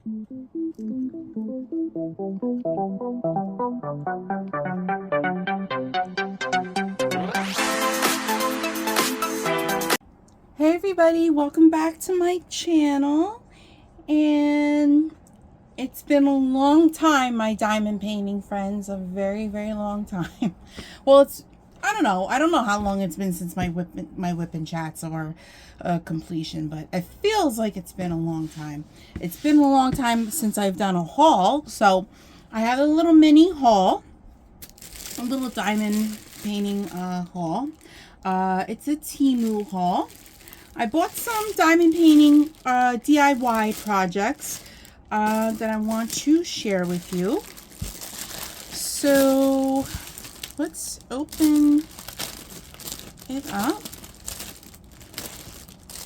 Hey everybody, welcome back to my channel. And it's been a long time, my diamond painting friends, a very long time. Well, I don't know how long it's been since my whip and chats or completion, but it feels like it's been a long time. It's been a long time since I've done a haul, so I have a little mini haul, a little diamond painting haul. It's a TEMU haul. I bought some diamond painting DIY projects that I want to share with you. So let's open it up.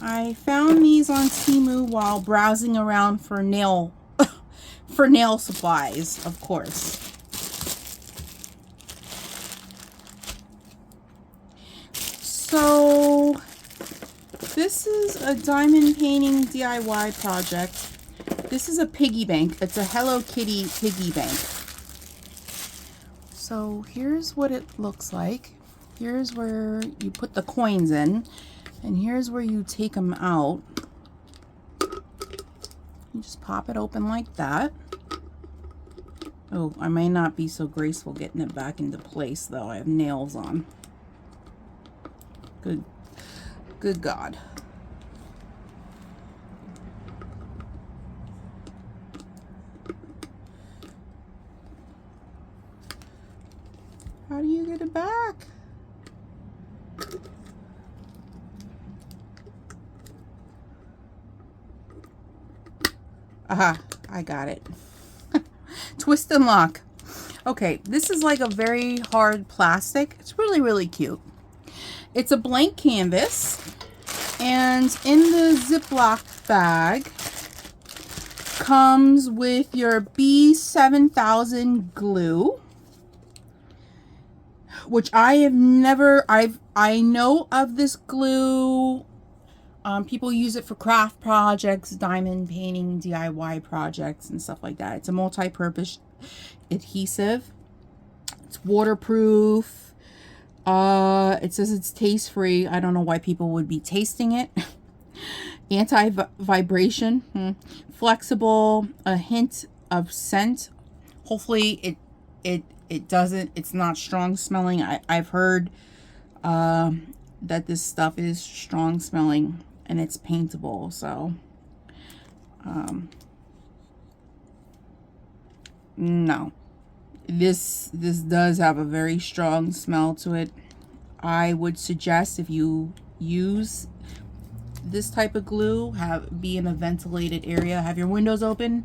I found these on TEMU while browsing around for nail supplies, of course. So this is a diamond painting DIY project. This is a piggy bank. It's a Hello Kitty piggy bank. So here's what it looks like. Here's where you put the coins in, and here's where you take them out. You just pop it open like that. Oh, I may not be so graceful getting it back into place though. I have nails on. Good God. How do you get it back? Aha, I got it. Twist and lock. Okay, this is like a very hard plastic. It's really cute. It's a blank canvas, and in the Ziploc bag comes with your B7000 glue, which I know of this glue. People use it for craft projects, diamond painting, DIY projects, and stuff like that. It's a multi-purpose adhesive. It's waterproof. It says it's taste-free. I don't know why people would be tasting it. Anti-vibration, flexible, a hint of scent. Hopefully it doesn't, it's not strong smelling. I've heard that this stuff is strong smelling and it's paintable, so no. This does have a very strong smell to it. I would suggest, if you use this type of glue, be in a ventilated area, have your windows open.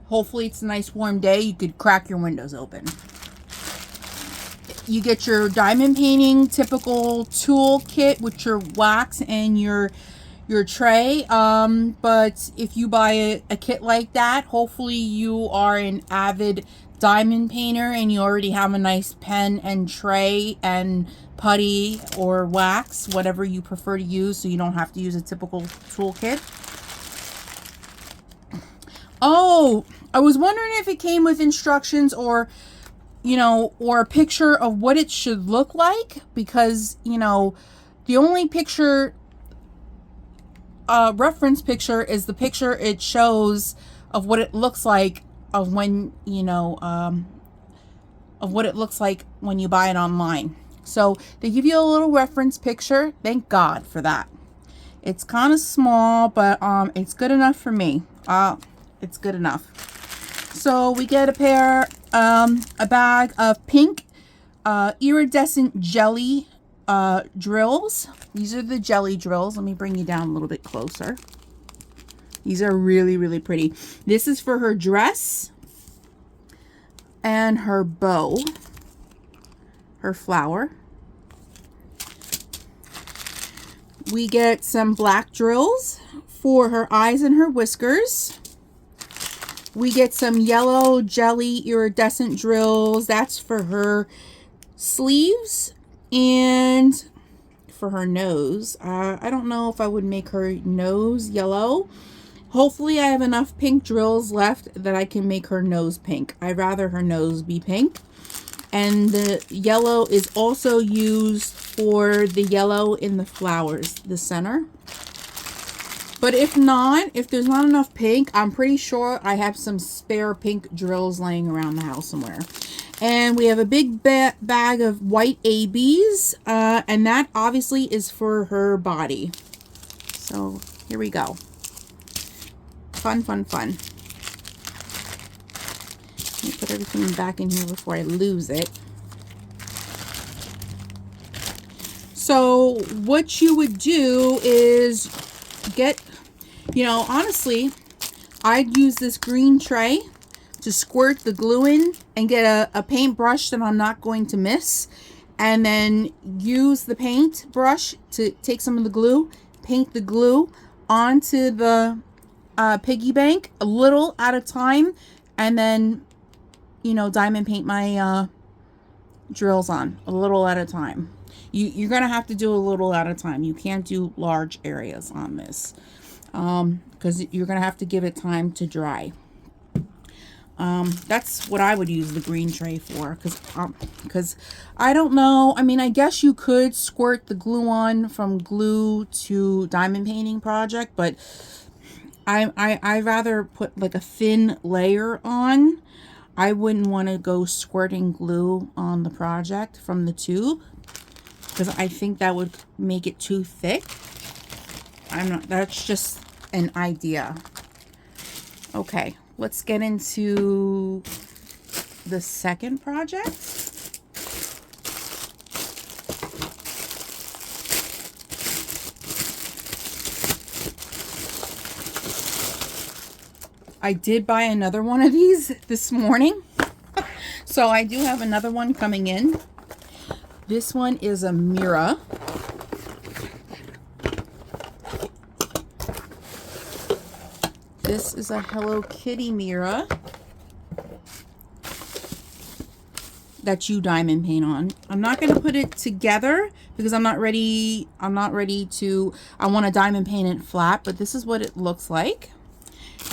Hopefully it's a nice warm day, you could crack your windows open. You get your diamond painting typical tool kit with your wax and your tray, but if you buy a kit like that, hopefully you are an avid diamond painter and you already have a nice pen and tray and putty or wax, whatever you prefer to use, so you don't have to use a typical toolkit. Oh, I was wondering if it came with instructions or, you know, or a picture of what it should look like, because, you know, the only picture, reference picture is the picture it shows of what it looks like of when, you know, of what it looks like when you buy it online. So they give you a little reference picture. Thank God for that. It's kind of small, but it's good enough for me. It's good enough. So we get a bag of pink iridescent jelly drills. These are the jelly drills. Let me bring you down a little bit closer. These are really pretty. This is for her dress and her bow, her flower. We get some black drills for her eyes and her whiskers. We get some yellow jelly iridescent drills. That's for her sleeves and for her nose. I don't know if I would make her nose yellow. Hopefully I have enough pink drills left that I can make her nose pink. I'd rather her nose be pink. And the yellow is also used for the yellow in the flowers, the center. But if not, if there's not enough pink, I'm pretty sure I have some spare pink drills laying around the house somewhere. And we have a big bag of white ABs, and that obviously is for her body. So here we go. Fun, fun, fun. Let me put everything back in here before I lose it. So what you would do is get, you know, honestly, I'd use this green tray to squirt the glue in and get a paintbrush that I'm not going to miss, and then use the paint brush to take some of the glue, paint the glue onto the piggy bank a little at a time, and then, you know, diamond paint my drills on a little at a time. You're gonna have to do a little at a time. You can't do large areas on this because you're gonna have to give it time to dry. That's what I would use the green tray for, because I don't know, I mean, I guess you could squirt the glue on from glue to diamond painting project, but I rather put like a thin layer on. I wouldn't want to go squirting glue on the project from the tube, because I think that would make it too thick. That's just an idea. Okay, let's get into the second project. I did buy another one of these this morning. So I do have another one coming in. This one is a mirror. This is a Hello Kitty mirror that you diamond paint on. I'm not going to put it together because I'm not ready to, I want to diamond paint it flat, but this is what it looks like.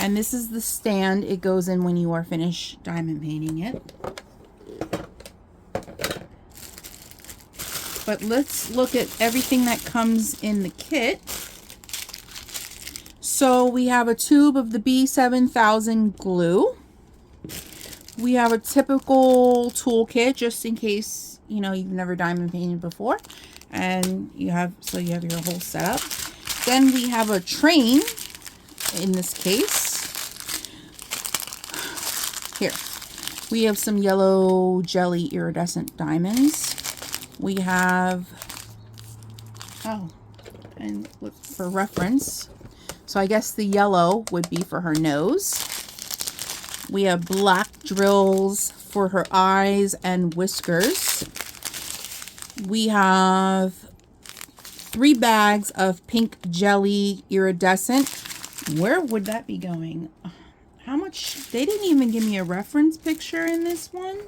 And this is the stand it goes in when you are finished diamond painting it. But let's look at everything that comes in the kit. So we have a tube of the B7000 glue. We have a typical toolkit just in case, you know, you've never diamond painted before. And you have your whole setup. Then we have a train in this case. Here, we have some yellow jelly iridescent diamonds. We have, and look for reference. So I guess the yellow would be for her nose. We have black drills for her eyes and whiskers. We have 3 bags of pink jelly iridescent. Where would that be going? How much? They didn't even give me a reference picture in this one.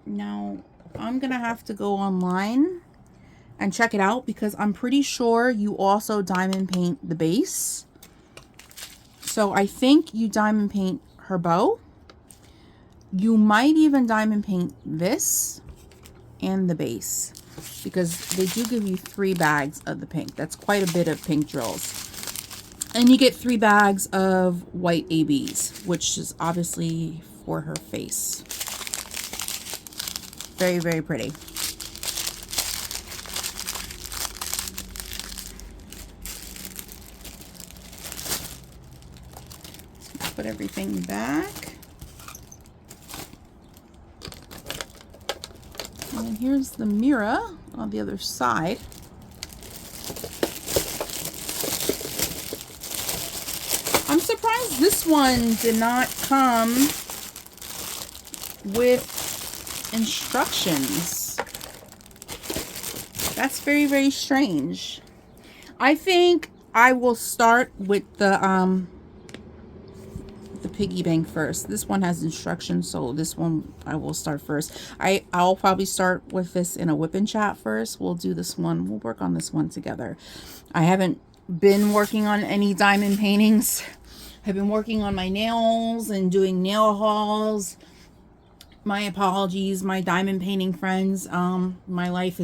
Now, I'm going to have to go online and check it out because I'm pretty sure you also diamond paint the base. So I think you diamond paint her bow. You might even diamond paint this and the base because they do give you 3 bags of the pink. That's quite a bit of pink drills. And you get 3 bags of white ABs, which is obviously for her face. Very, very pretty. Put everything back. And then here's the mirror on the other side. I'm surprised this one did not come with instructions. That's very, very strange. I think I will start with the piggy bank first. This one has instructions, so this one I will start first. I'll probably start with this in a whip and chat first. We'll do this one. We'll work on this one together. I haven't been working on any diamond paintings. I've been working on my nails and doing nail hauls. My apologies, my diamond painting friends. My life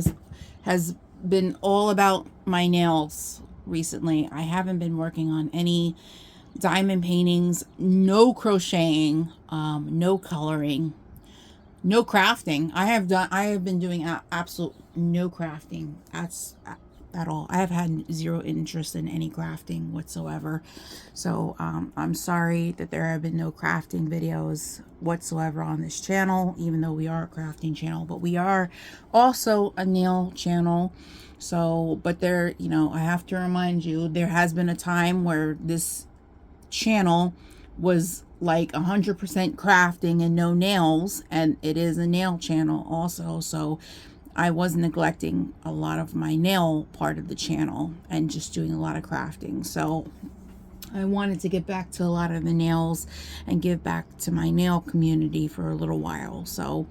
has been all about my nails recently. I haven't been working on any diamond paintings, no crocheting, no coloring, no crafting. I have been doing absolute no crafting at all. I have had zero interest in any crafting whatsoever. So I'm sorry that there have been no crafting videos whatsoever on this channel, even though we are a crafting channel, but we are also a nail channel. So, but there, you know, I have to remind you, there has been a time where this channel was like 100% crafting and no nails, and it is a nail channel also. So I was neglecting a lot of my nail part of the channel and just doing a lot of crafting. So I wanted to get back to a lot of the nails and give back to my nail community for a little while. So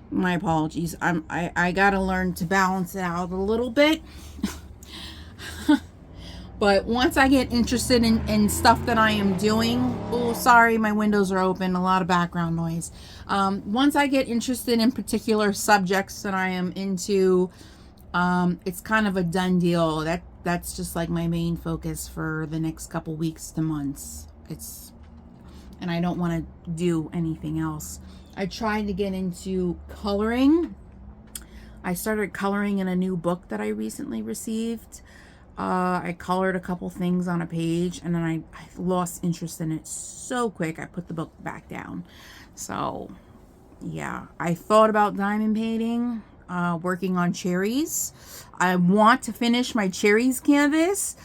my apologies. I gotta learn to balance it out a little bit. But once I get interested in stuff that I am doing, oh, sorry, my windows are open, a lot of background noise. Once I get interested in particular subjects that I am into, it's kind of a done deal. That's just like my main focus for the next couple weeks to months. And I don't want to do anything else. I tried to get into coloring. I started coloring in a new book that I recently received. I colored a couple things on a page, and then I lost interest in it so quick. I put the book back down. So yeah, I thought about diamond painting, working on cherries. I want to finish my cherries canvas,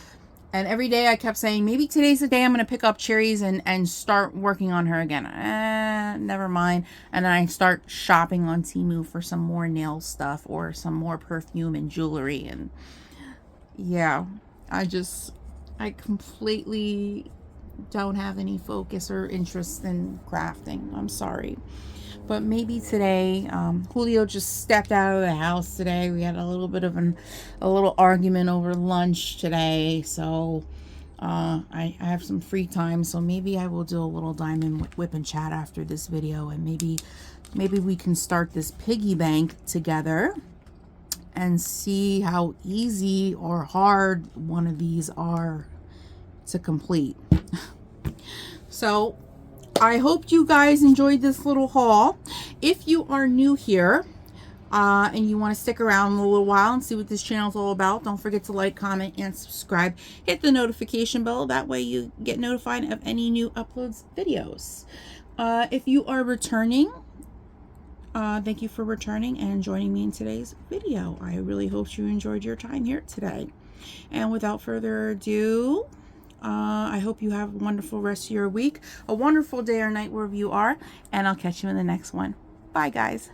and every day I kept saying, maybe today's the day I'm going to pick up cherries and start working on her again. Never mind. And then I start shopping on TEMU for some more nail stuff or some more perfume and jewelry, and yeah, I completely don't have any focus or interest in crafting. I'm sorry. But maybe today, Julio just stepped out of the house today. We had a little bit of a little argument over lunch today. So I have some free time. So maybe I will do a little diamond whip and chat after this video. And maybe we can start this piggy bank together and see how easy or hard one of these are to complete. So I hope you guys enjoyed this little haul. If you are new here and you want to stick around a little while and see what this channel is all about, don't forget to like, comment, and subscribe. Hit the notification bell. That way you get notified of any new uploads videos. If you are returning, thank you for returning and joining me in today's video. I really hope you enjoyed your time here today. And without further ado, I hope you have a wonderful rest of your week, a wonderful day or night wherever you are, and I'll catch you in the next one. Bye, guys.